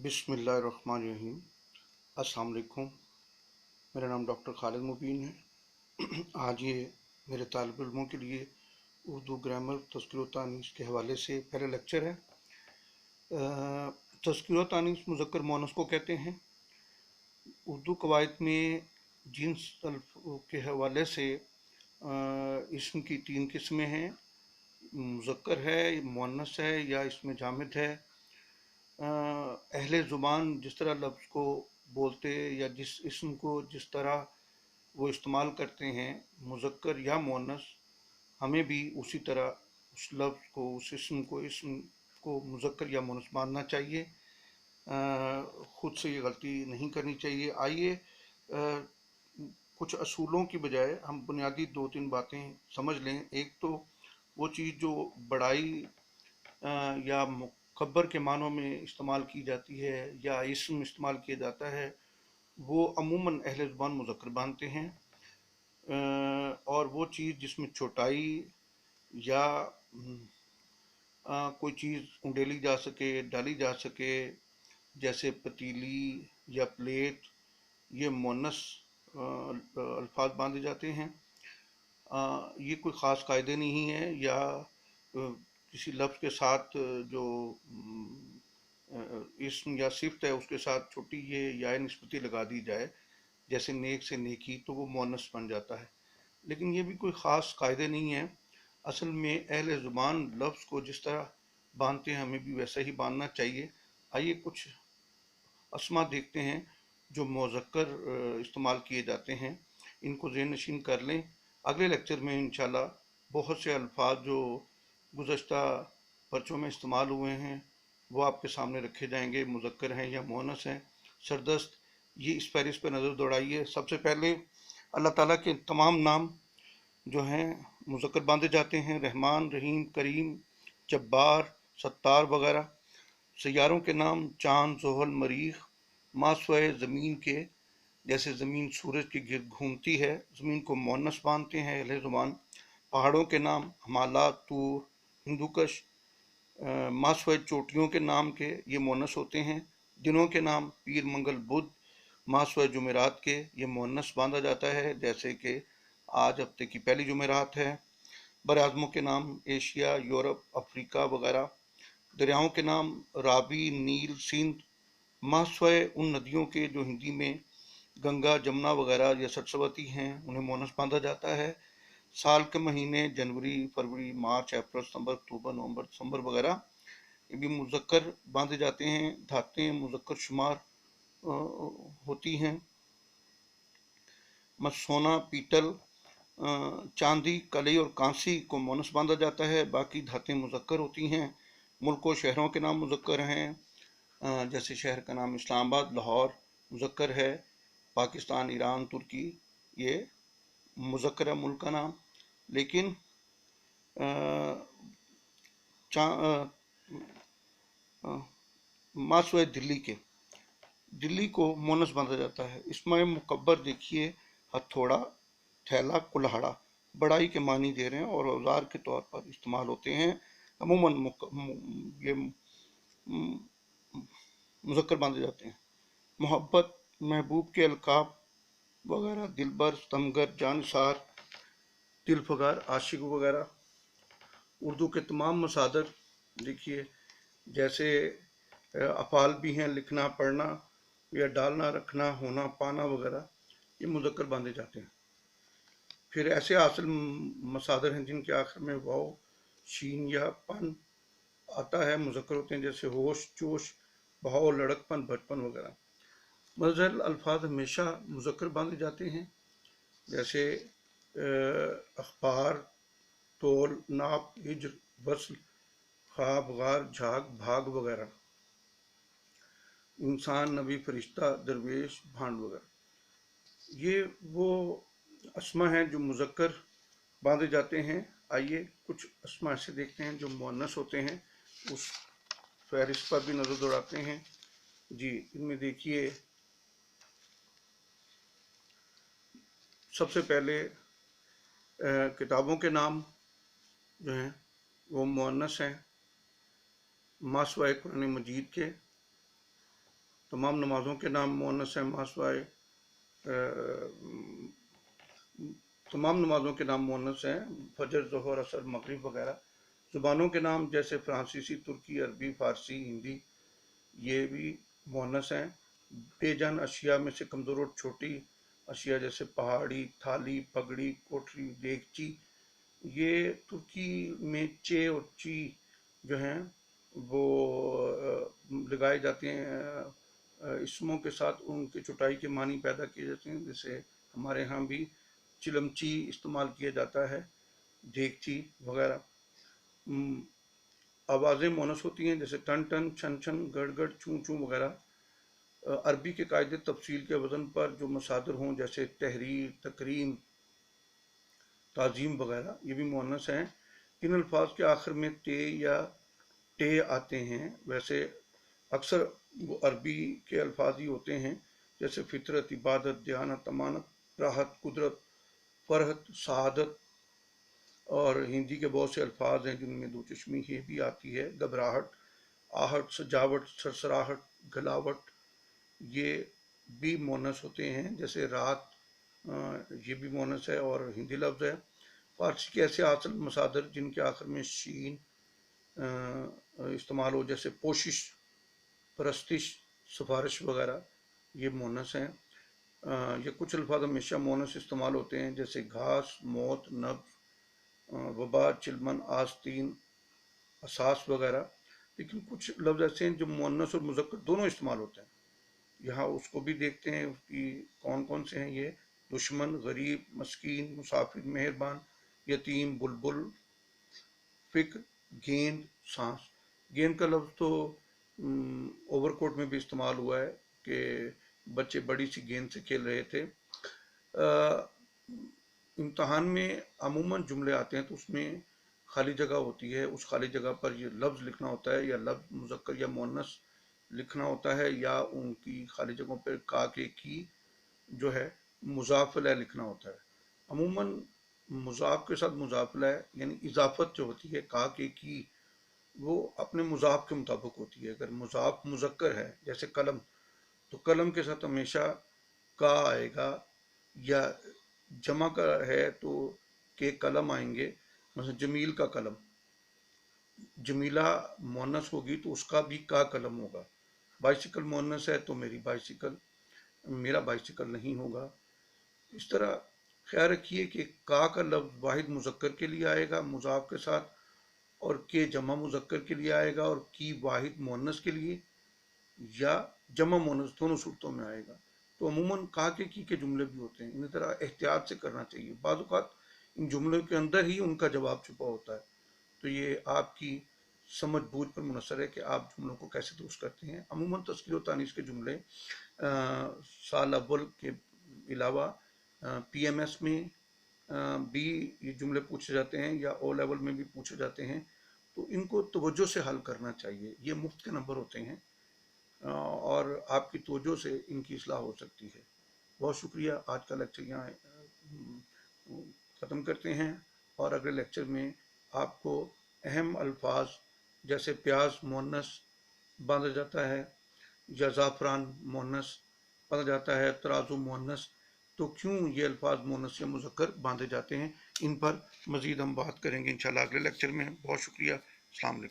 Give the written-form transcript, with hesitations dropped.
बिस्मिल्लाहिर्रहमानिर्रहीम। अस्सलाम वालेकुम। मेरा नाम डॉक्टर खालिद मुबीन है। आज ये मेरे तालिब इल्मों के लिए उर्दू ग्रामर तज़किर व तानीस के हवाले से पहला लेक्चर है। तज़किर व तानीस मुज़क्कर मुअन्नस को कहते हैं। उर्दू कवायद में जिन्स के हवाले से इसम की तीन किस्में हैं। मुज़क्कर है, मुअन्नस है या इसमें जामिद है। अहले ज़ुबान जिस तरह लफ्ज़ को बोलते या जिस इसम को जिस तरह वो इस्तेमाल करते हैं, मुज़क्कर या मुअन्नस, हमें भी उसी तरह उस लफ्ज़ को, उस इसम को मुज़क्कर या मुअन्नस मानना चाहिए। ख़ुद से ये गलती नहीं करनी चाहिए। आइए कुछ असूलों की बजाय हम बुनियादी दो तीन बातें समझ लें। एक तो वो चीज़ जो बड़ाई या मुकब्बर के मानों में इस्तेमाल की जाती है या इसम इस्तेमाल किया जाता है, वो अमूमन अहले ज़ुबान मुज़क्कर मानते हैं। और वो चीज़ जिसमें छोटाई या कोई चीज़ उंडेली जा सके, डाली जा सके, जैसे पतीली या प्लेट, ये मुअन्नस अल्फाज बांधे जाते हैं। ये कोई ख़ास कायदे नहीं है या किसी लफ्ज़ के साथ जो इसम या सिफ़त है उसके साथ छोटी ये या निस्बती लगा दी जाए, जैसे नेक से नेकी, तो वो मुअन्नस बन जाता है। लेकिन ये भी कोई ख़ास कायदे नहीं है। असल में अहले ज़ुबान लफ्ज़ को जिस तरह बांधते हैं, हमें भी वैसा ही बांधना चाहिए। आइए कुछ अस्मा देखते हैं जो मुज़क्कर इस्तेमाल किए जाते हैं, इनको ज़हन नशीन कर लें। अगले लेक्चर में इंशाल्लाह बहुत से अल्फाज जो गुज़श्ता पर्चों में इस्तेमाल हुए हैं वो आपके सामने रखे जाएंगे, मुज़क्कर हैं या मुअन्नस हैं। सरदस्त ये इस फहरिस्त पर नज़र दौड़ाइए। सबसे पहले अल्लाह ताला के तमाम नाम जो हैं मुज़क्कर बांधे जाते हैं, रहमान, रहीम, करीम, जब्बार, सत्तार वगैरह। सैयारों के नाम चाँद, ज़ुहल, मरीख़, मास्वए ज़मीन के, जैसे ज़मीन सूरज के गिर्द घूमती है, ज़मीन को मुअन्नस बांधते हैं अहले ज़ुबान। पहाड़ों के नाम हिमालय, तूर, हिंदुकश, मास्वए चोटियों के नाम के, ये मुअन्नस होते हैं। दिनों के नाम पीर, मंगल, बुध, मास्वए जुमेरात के, ये मुअन्नस बांधा जाता है, जैसे कि आज हफ्ते की पहली जुमेरात है। बरआज़मों के नाम एशिया, यूरोप, अफ्रीका वगैरह। दरियाओं के नाम रावी, नील, सिंध, मास्वए उन नदियों के जो हिंदी में गंगा, जमुना वगैरह या सरस्वती हैं, उन्हें मुअन्नस बांधा जाता है। साल के महीने जनवरी, फरवरी, मार्च, अप्रैल, सितंबर, अक्टूबर, नवंबर, दिसंबर वगैरह, ये भी मुज़क्कर बांधे जाते हैं। धातें मुज़क्कर शुमार होती हैं। सोना, पीतल, चांदी, कलई और कांसी को मुअन्नस बांधा जाता है, बाकी धातें मुज़क्कर होती हैं। मुल्क व शहरों के नाम मुज़क्कर हैं, जैसे शहर का नाम इस्लामाबाद, लाहौर मुज़क्कर है। पाकिस्तान, ईरान, तुर्की, ये मुज़क्कर है मुल्क का नाम। लेकिन मास्वए दिल्ली को मुअन्नस बांधा जाता है। इसमें मुकब्बर देखिए, हथौड़ा, थैला, कुल्हाड़ा बड़ाई के मानी दे रहे हैं और औजार के तौर पर इस्तेमाल होते हैं। अमूमन ये मुज़क्कर बांधे जाते हैं। मोहब्बत, महबूब के अलकाब वगैरह, दिलबर, स्तमगर, जानिसार, दिलफगार, आशिक वगैरह। उर्दू के तमाम मसादर देखिए, जैसे अफ़ाल भी हैं, लिखना, पढ़ना या डालना, रखना, होना, पाना वगैरह, ये मुज़क्कर बांधे जाते हैं। फिर ऐसे हासिल मसादर हैं जिनके आखिर में वाव, शीन या पन आता है, मुज़क्कर होते हैं, जैसे होश, जोश, बहाव, लड़कपन, बचपन वगैरह। मज़हर अल्फाज हमेशा मुज़क्कर बांधे जाते हैं, जैसे अखबार, तोल, नाप, हिज्र, वस्ल, ख्वाब, गार, झाग, भाग वगैरह। इंसान, नबी, फरिश्ता, दरवेश, भांड वगैरह। ये वो अस्मा हैं जो मुज़क्कर बांधे जाते हैं। आइए कुछ अस्मा ऐसे देखते हैं जो मुअन्नस होते हैं, उस फहरिस्त पर भी नज़र दौड़ाते हैं। जी, इनमें देखिए, सबसे पहले किताबों के नाम जो हैं वो मुअन्नस हैं, मास्वए कुरान मजीद के। तमाम नमाज़ों के नाम मुअन्नस हैं, मासवाए तमाम नमाज़ों के नाम मुअन्नस हैं, फजर, ज़ोहर, असर, मगरिब वगैरह। ज़ुबानों के नाम जैसे फ्रांसीसी, तुर्की, अरबी, फ़ारसी, हिंदी, ये भी मुअन्नस हैं। बेजान अशिया में से कमज़ोर और छोटी अशिया जैसे पहाड़ी, थाली, पगड़ी, कोठरी, देगची, ये तुर्की में चे और ची जो हैं वो लगाए जाते हैं इसमों के साथ, उनके चुटाई के मानी पैदा किए जाते हैं। जैसे हमारे यहाँ भी चिलमची इस्तेमाल किया जाता है, देगची वगैरह। आवाज़ें मोनस होती हैं जैसे टन टन, छन छन, गड़ गड़, चूं चूं वगैरह। अरबी के कायदे तफसील के वज़न पर जो मसादर हों जैसे तहरीर, तकरीम, ताज़ीम वगैरह, ये भी मुअन्नस हैं। इन अल्फाज के आखिर में ते या टे आते हैं। वैसे अक्सर वो अरबी के अल्फाज ही होते हैं जैसे फितरत, इबादत, दयानत, अमानत, राहत, कुदरत, फरहत, शहादत। और हिंदी के बहुत से अल्फाज हैं जिनमें दो चश्मी ये भी आती है, घबराहट, आहट, सजावट, सरसराहट, गलावट, ये भी मुअन्नस होते हैं। जैसे रात, ये भी मुअन्नस है और हिंदी लफ्ज़ है। फारसी के ऐसे असल मसादर जिनके आखिर में शीन इस्तेमाल हो जैसे पोशिश, परस्तिश, सिफारिश वगैरह, ये मुअन्नस हैं। ये कुछ अल्फाज हमेशा मुअन्नस इस्तेमाल होते हैं जैसे घास, मौत, नब्ज़, वबा, चिलमन, आस्तीन, असास वगैरह। लेकिन कुछ लफ्ज़ ऐसे हैं जो मुअन्नस और मुज़क्कर दोनों इस्तेमाल होते हैं। यहाँ उसको भी देखते हैं कि कौन कौन से हैं ये। दुश्मन, गरीब, मस्कीन, मुसाफिर, मेहरबान, यतीम, बुलबुल, फ़िक्र, गेंद, सांस। गेंद का लफ्ज़ तो ओवरकोट में भी इस्तेमाल हुआ है कि बच्चे बड़ी सी गेंद से खेल रहे थे। इम्तहान में अमूमन जुमले आते हैं तो उसमें खाली जगह होती है, उस खाली जगह पर ये लफ्ज़ लिखना होता है, या लफ्ज़ मुज़क्कर या मुअन्नस लिखना होता है, या उनकी खाली जगहों पर का के की जो है मुज़ाफ़ इलैह लिखना होता है। अमूमन मुज़ाफ़ के साथ मुज़ाफ़ इलैह यानी इजाफ़त जो होती है का के की, वो अपने मुज़ाफ़ के मुताबिक होती है। अगर मुज़ाफ़ मुज़क्कर है जैसे कलम, तो कलम के साथ हमेशा का आएगा, या जमा का है तो के कलम आएंगे। मतलब जमील का कलम, जमीला मुअन्नस होगी तो उसका भी का कलम होगा। बाइसिकल मुअन्नस है तो मेरी बाइसिकल, मेरा बाइसिकल नहीं होगा। इस तरह ख्याल रखिए कि का लफ्ज़ वाहिद मुज़क्कर के लिए आएगा मुज़ाफ़ के साथ, और के जमा मुज़क्कर के लिए आएगा, और की वाहिद मुअन्नस के लिए या जमा मुअन्नस दोनों सूरतों में आएगा। तो अमूमन का के की के जुमले भी होते हैं, इन्हें तरह एहतियात से करना चाहिए। बाज़ औक़ात इन जुमलों के अंदर ही उनका जवाब छुपा होता है। तो ये आपकी समझ बूझ पर मुनसर है कि आप जुमलों को कैसे दुरुस्त करते हैं। अमूमन तस्कीर व तानीस के जुमले साल अव्वल के अलावा पीएमएस में भी ये जुमले पूछे जाते हैं, या ओ लेवल में भी पूछे जाते हैं। तो इनको तवज्जो से हल करना चाहिए। ये मुफ्त के नंबर होते हैं और आपकी तवज्जो से इनकी इस्लाह हो सकती है। बहुत शुक्रिया। आज का लेक्चर यहाँ ख़त्म करते हैं, और अगले लेक्चर में आपको अहम अल्फाज जैसे प्याज मुअन्नस बांधा जाता है, या ज़ाफ़रान मुअन्नस बांधा जाता है, तराजू मुअन्नस, तो क्यों ये अल्फाज मुअन्नस या मुज़क्कर बांधे जाते हैं, इन पर मज़ीद हम बात करेंगे इंशाअल्लाह अगले लेक्चर में। बहुत शुक्रिया। अस्सलाम वालेकुम।